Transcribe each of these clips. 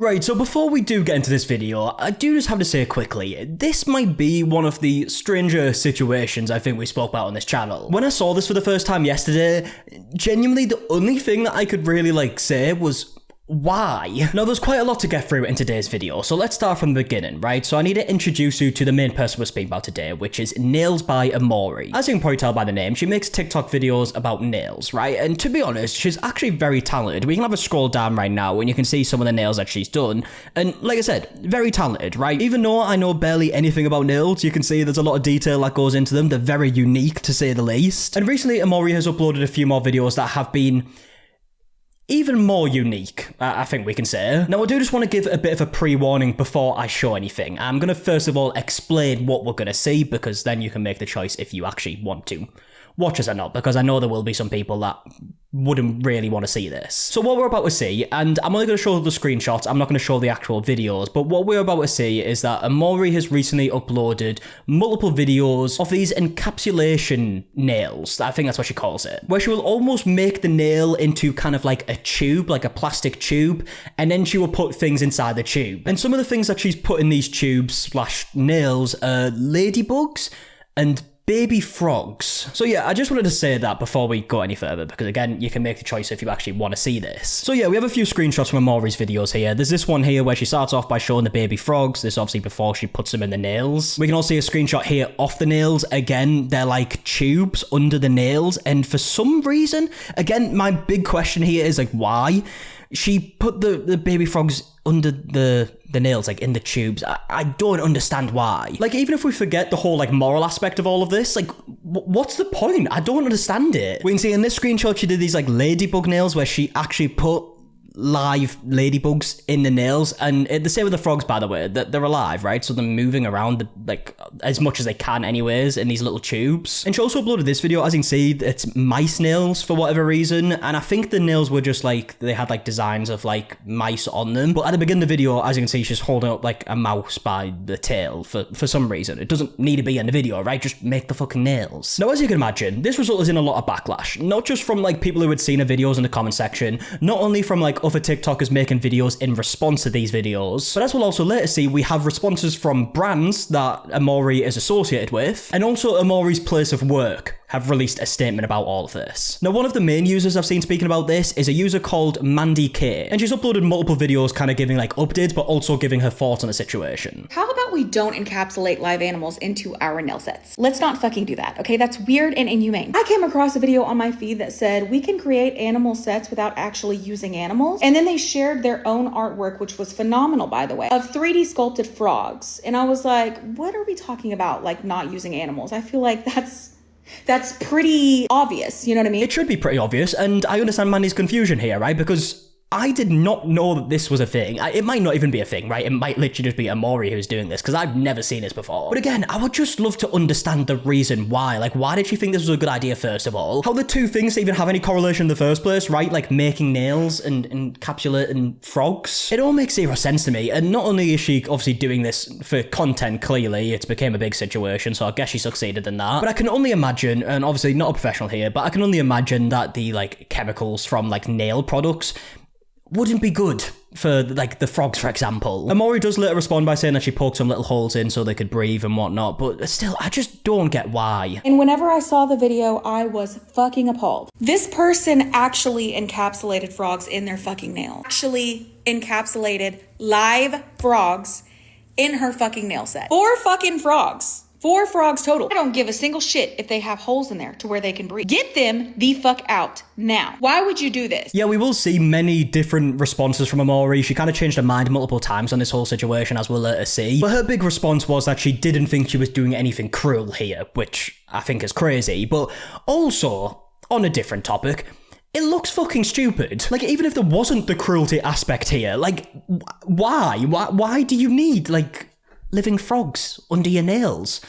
Right, so before we do get into this video, I do just have to say quickly, this might be one of the stranger situations I think we spoke about on this channel. When I saw this for the first time yesterday, genuinely the only thing that I could really say was, why? Now there's quite a lot to get through in today's video, so let's start from the beginning, right? So I need to introduce you to the main person we're speaking about today, which is Nails by Amorei. As you can probably tell by the name, she makes TikTok videos about nails, right? And to be honest, she's actually very talented. We can have a scroll down right now and you can see some of the nails that she's done. And like I said, very talented, right? Even though I know barely anything about nails, you can see there's a lot of detail that goes into them. They're very unique, to say the least. And recently, Amorei has uploaded a few more videos that have been even more unique, I think we can say. Now, I do just want to give a bit of a pre-warning before I show anything. I'm going to first of all explain what we're going to see, because then you can make the choice if you actually want to watch us or not, because I know there will be some people that wouldn't really want to see this. So what we're about to see, and I'm only going to show the screenshots, I'm not going to show the actual videos, but what we're about to see is that Amorei has recently uploaded multiple videos of these encapsulation nails. I think that's what she calls it, where she will almost make the nail into kind of like a tube, like a plastic tube, and then she will put things inside the tube. And some of the things that she's put in these tubes slash nails are ladybugs and baby frogs. So yeah, I just wanted to say that before we go any further, because again, you can make the choice if you actually want to see this. So yeah, we have a few screenshots from Amorei's videos here. There's this one here where she starts off by showing the baby frogs. This obviously before she puts them in the nails. We can also see a screenshot here of the nails. Again, they're like tubes under the nails, and for some reason, again, my big question here is like, why? She put the baby frogs under the nails, like in the tubes. I don't understand why. Like, even if we forget the whole like moral aspect of all of this, like what's the point? I don't understand it. We can see in this screenshot she did these like ladybug nails where she actually put live ladybugs in the nails, and the same with the frogs, by the way, that they're alive, right? So they're moving around like as much as they can anyways in these little tubes. And she also uploaded this video. As you can see, it's mice nails for whatever reason, and I think the nails were just like, they had like designs of like mice on them. But at the beginning of the video, as you can see, she's holding up like a mouse by the tail for some reason. It doesn't need to be in the video, right? Just make the fucking nails. Now, as you can imagine, this resulted in a lot of backlash, not just from like people who had seen her videos in the comment section, not only from like other TikTokers making videos in response to these videos, but as we'll also later see, we have responses from brands that Amorei is associated with, and also Amorei's place of work have released a statement about all of this. Now, one of the main users I've seen speaking about this is a user called Mandy K, and she's uploaded multiple videos kind of giving like updates, but also giving her thoughts on the situation. How about we don't encapsulate live animals into our nail sets? Let's not fucking do that, okay? That's weird and inhumane. I came across a video on my feed that said we can create animal sets without actually using animals, and then they shared their own artwork, which was phenomenal, by the way, of 3D sculpted frogs. And I was like, what are we talking about, like not using animals? I feel like that's pretty obvious, you know what I mean? It should be pretty obvious, and I understand Mandy's confusion here, right? Because I did not know that this was a thing. It might not even be a thing, right? It might literally just be Amorei who's doing this, because I've never seen this before. But again, I would just love to understand the reason why. Like, why did she think this was a good idea, first of all? How the two things even have any correlation in the first place, right? Like making nails and encapsulating frogs. It all makes zero sense to me. And not only is she obviously doing this for content, clearly, it's became a big situation, so I guess she succeeded in that. But I can only imagine, and obviously not a professional here, but I can only imagine that the like chemicals from like nail products wouldn't be good for like the frogs, for example. Amorei does later respond by saying that she poked some little holes in so they could breathe and whatnot, but still, I just don't get why. And whenever I saw the video, I was fucking appalled. This person actually encapsulated frogs in their fucking nail. Actually encapsulated live frogs in her fucking nail set. 4 fucking frogs. 4 frogs total. I don't give a single shit if they have holes in there to where they can breathe. Get them the fuck out now. Why would you do this? Yeah, we will see many different responses from Amorei. She kind of changed her mind multiple times on this whole situation, as we'll later see. But her big response was that she didn't think she was doing anything cruel here, which I think is crazy. But also, on a different topic, it looks fucking stupid. Like, even if there wasn't the cruelty aspect here, like, why? Why do you need, like, living frogs under your nails?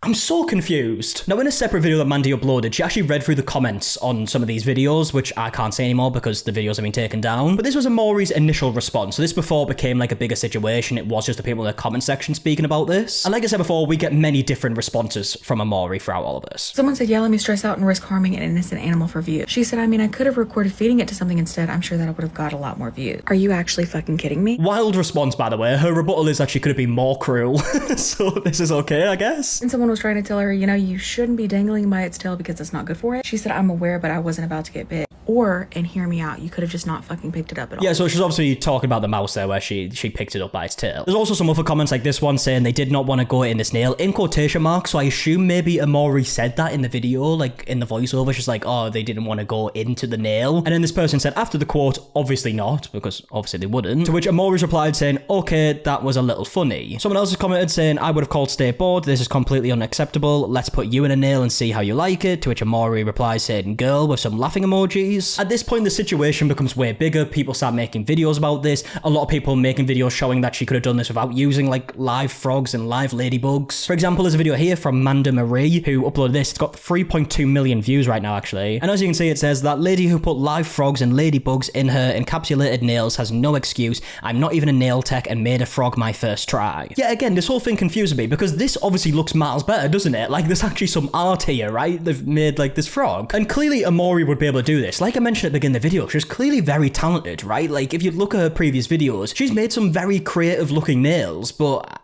I'm so confused. Now, in a separate video that Mandy uploaded, she actually read through the comments on some of these videos, which I can't say anymore because the videos have been taken down. But this was Amorei's initial response. So this before it became like a bigger situation. It was just the people in the comment section speaking about this. And like I said before, we get many different responses from Amorei throughout all of this. Someone said, yeah, let me stress out and risk harming an innocent animal for views. She said, I mean, I could have recorded feeding it to something instead. I'm sure that I would have got a lot more views. Are you actually fucking kidding me? Wild response, by the way. Her rebuttal is that she could have been more cruel. So this is okay, I guess. And someone was trying to tell her, you know, you shouldn't be dangling by its tail because it's not good for it. She said, I'm aware, but I wasn't about to get bit. Or, and hear me out, you could have just not fucking picked it up at all. Yeah, so she's obviously talking about the mouse there where she picked it up by its tail. There's also some other comments like this one saying they did not want to go in this nail in quotation marks. So I assume maybe Amorei said that in the video, like in the voiceover. She's like, oh, they didn't want to go into the nail. And then this person said after the quote, obviously not, because obviously they wouldn't. To which Amorei's replied saying, okay, that was a little funny. Someone else has commented saying, I would have called State Board. This is completely unacceptable. Let's put you in a nail and see how you like it. To which Amorei replies saying, girl, with some laughing emojis. At this point, the situation becomes way bigger. People start making videos about this. A lot of people making videos showing that she could have done this without using like live frogs and live ladybugs. For example, there's a video here from Marie who uploaded this. It's got 3.2 million views right now, actually. And as you can see, it says that lady who put live frogs and ladybugs in her encapsulated nails has no excuse. I'm not even a nail tech and made a frog my first try. Yeah, again, this whole thing confuses me because this obviously looks miles better, doesn't it? Like there's actually some art here, right? They've made like this frog. And clearly Amorei would be able to do this. Like I mentioned at the beginning of the video, she's clearly very talented, right? Like if you look at her previous videos, she's made some very creative looking nails, but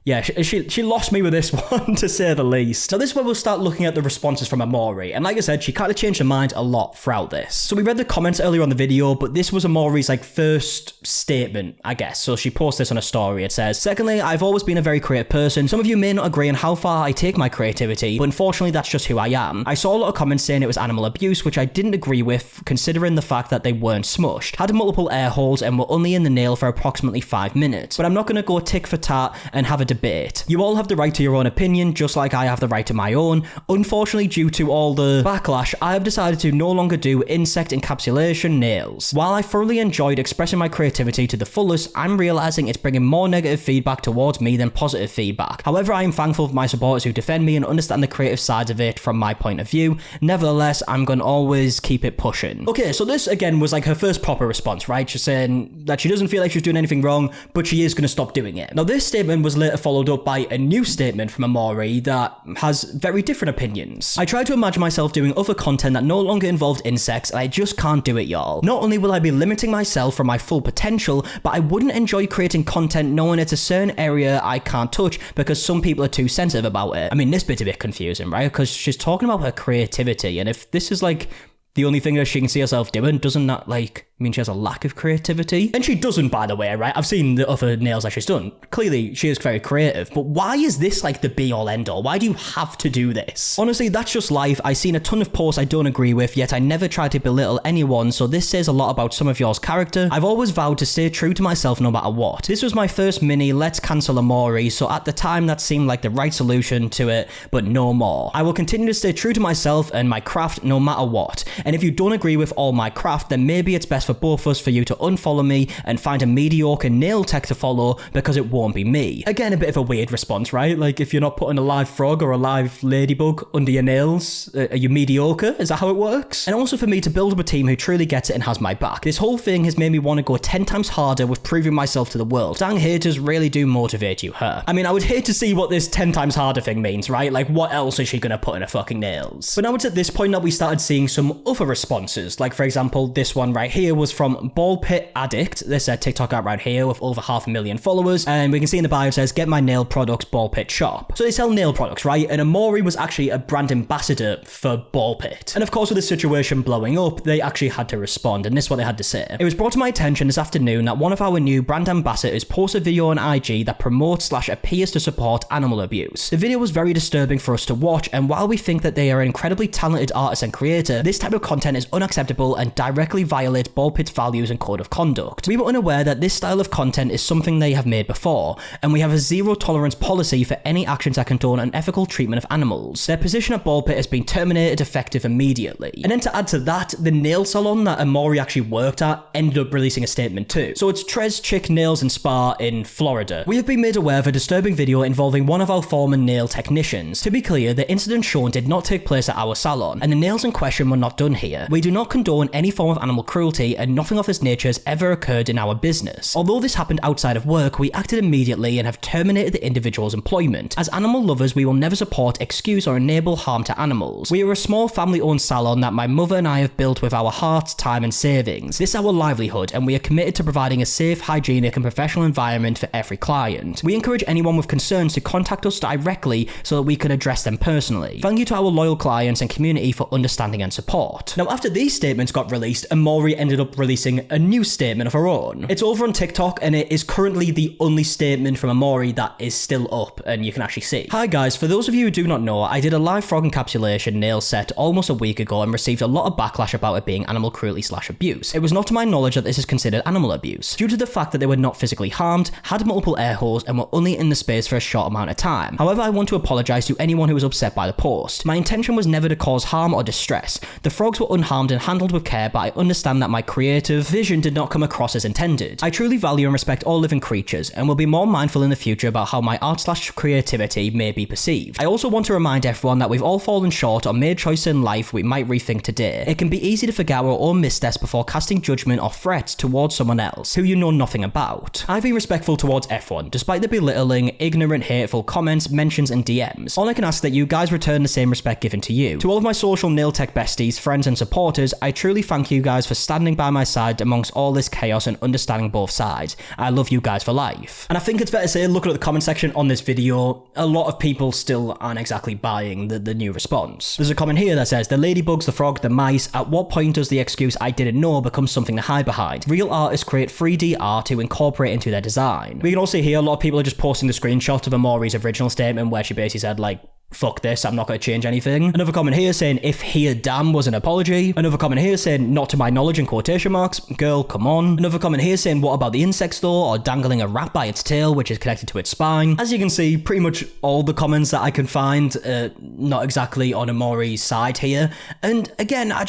yeah, she lost me with this one, to say the least. Now, this is where we'll start looking at the responses from Amorei. And like I said, she kind of changed her mind a lot throughout this. So we read the comments earlier on the video, but this was Amorei's like first statement, I guess. So she posted this on a story. It says, secondly, I've always been a very creative person. Some of you may not agree on how far I take my creativity, but unfortunately, that's just who I am. I saw a lot of comments saying it was animal abuse, which I didn't agree with, considering the fact that they weren't smushed, had multiple air holes, and were only in the nail for approximately 5 minutes. But I'm not going to go tick for tat and have a debate. You all have the right to your own opinion, just like I have the right to my own. Unfortunately, due to all the backlash, I have decided to no longer do insect encapsulation nails. While I thoroughly enjoyed expressing my creativity to the fullest, I'm realizing it's bringing more negative feedback towards me than positive feedback. However, I am thankful for my supporters who defend me and understand the creative sides of it from my point of view. Nevertheless, I'm gonna always keep it pushing. Okay, so this again was like her first proper response, right? She's saying that she doesn't feel like she's doing anything wrong, but she is gonna stop doing it. Now, this statement was later followed up by a new statement from Amorei that has very different opinions. I try to imagine myself doing other content that no longer involved insects, and I just can't do it, y'all. Not only will I be limiting myself from my full potential, but I wouldn't enjoy creating content knowing it's a certain area I can't touch because some people are too sensitive about it. I mean, this bit's a bit confusing, right? Because she's talking about her creativity, and if this is like the only thing that she can see herself doing, doesn't that like mean she has a lack of creativity? And she doesn't, by the way, right? I've seen the other nails that she's done. Clearly, she is very creative, but why is this like the be-all end-all? Why do you have to do this? Honestly, that's just life. I've seen a ton of posts I don't agree with, yet I never try to belittle anyone, so this says a lot about some of y'all's character. I've always vowed to stay true to myself no matter what. This was my first mini Let's Cancel Amorei, so at the time that seemed like the right solution to it, but no more. I will continue to stay true to myself and my craft no matter what. And if you don't agree with all my craft, then maybe it's best for both of us for you to unfollow me and find a mediocre nail tech to follow because it won't be me. Again, a bit of a weird response, right? Like if you're not putting a live frog or a live ladybug under your nails, are you mediocre? Is that how it works? And also for me to build up a team who truly gets it and has my back. This whole thing has made me want to go 10 times harder with proving myself to the world. Dang, haters really do motivate you, her. I mean, I would hate to see what this 10 times harder thing means, right? Like what else is she gonna put in her fucking nails? But now it's at this point that we started seeing some other responses. Like for example, this one right here was from Ball Pit Addict. This TikTok out right here with over 500,000 followers, and we can see in the bio it says get my nail products Ball Pit shop. So they sell nail products, right? And Amorei was actually a brand ambassador for Ball Pit. And of course, with the situation blowing up, they actually had to respond, and this is what they had to say. It was brought to my attention this afternoon that one of our new brand ambassadors posted a video on IG that promotes / appears to support animal abuse. The video was very disturbing for us to watch, and while we think that they are an incredibly talented artist and creator, this type of content is unacceptable and directly violates Ball Ball Pit's values and code of conduct. We were unaware that this style of content is something they have made before, and we have a zero tolerance policy for any actions that condone unethical treatment of animals. Their position at Ball Pit has been terminated effective immediately. And then to add to that, the nail salon that Amorei actually worked at ended up releasing a statement too. So it's Trez Chick Nails and Spa in Florida. We have been made aware of a disturbing video involving one of our former nail technicians. To be clear, the incident shown did not take place at our salon, and the nails in question were not done here. We do not condone any form of animal cruelty, and nothing of this nature has ever occurred in our business. Although this happened outside of work, we acted immediately and have terminated the individual's employment. As animal lovers, we will never support, excuse, or enable harm to animals. We are a small family-owned salon that my mother and I have built with our hearts, time, and savings. This is our livelihood, and we are committed to providing a safe, hygienic, and professional environment for every client. We encourage anyone with concerns to contact us directly so that we can address them personally. Thank you to our loyal clients and community for understanding and support. Now, after these statements got released, Amorei ended up releasing a new statement of her own. It's over on TikTok, and it is currently the only statement from Amorei that is still up, and you can actually see. Hi guys, for those of you who do not know, I did a live frog encapsulation nail set almost a week ago and received a lot of backlash about it being animal cruelty / abuse. It was not to my knowledge that this is considered animal abuse, due to the fact that they were not physically harmed, had multiple air holes, and were only in the space for a short amount of time. However, I want to apologise to anyone who was upset by the post. My intention was never to cause harm or distress. The frogs were unharmed and handled with care, but I understand that my creative vision did not come across as intended. I truly value and respect all living creatures, and will be more mindful in the future about how my art / creativity may be perceived. I also want to remind everyone that we've all fallen short or made choices in life we might rethink today. It can be easy to forget our own missteps before casting judgment or threats towards someone else who you know nothing about. I've been respectful towards everyone, despite the belittling, ignorant, hateful comments, mentions, and DMs. All I can ask that you guys return the same respect given to you. To all of my social nail tech besties, friends, and supporters, I truly thank you guys for standing by my side amongst all this chaos and understanding both sides. I love you guys for life. And I think it's fair to say, looking at the comment section on this video, a lot of people still aren't exactly buying the new response. There's a comment here that says, the ladybugs, the frog, the mice, at what point does the excuse I didn't know become something to hide behind? Real artists create 3D art to incorporate into their design. We can also hear a lot of people are just posting the screenshots of Amorei's original statement where she basically said like, fuck this, I'm not going to change anything. Another comment here saying, if here damn was an apology. Another comment here saying, not to my knowledge in quotation marks. Girl, come on. Another comment here saying, what about the insects though? Or dangling a rat by its tail, which is connected to its spine. As you can see, pretty much all the comments that I can find, not exactly on Amorei's side here. And again, I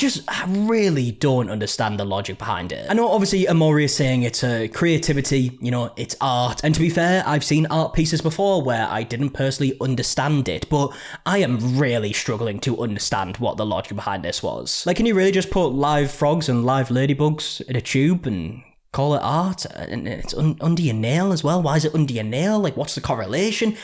really don't understand the logic behind it. I know obviously Amorei is saying it's a creativity, you know, it's art. And to be fair, I've seen art pieces before where I didn't personally understand it, but I am really struggling to understand what the logic behind this was. Like, can you really just put live frogs and live ladybugs in a tube and call it art? And it's under your nail as well? Why is it under your nail? Like, what's the correlation?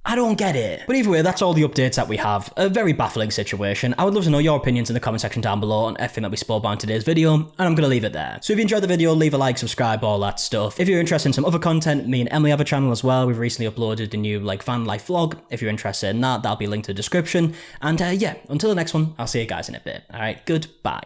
I don't get it. But either way, that's all the updates that we have. A very baffling situation. I would love to know your opinions in the comment section down below on everything that we spoke about in today's video, and I'm going to leave it there. So if you enjoyed the video, leave a like, subscribe, all that stuff. If you're interested in some other content, me and Emily have a channel as well. We've recently uploaded a new van life vlog. If you're interested in that, that'll be linked in the description. And yeah, until the next one, I'll see you guys in a bit. Alright, goodbye.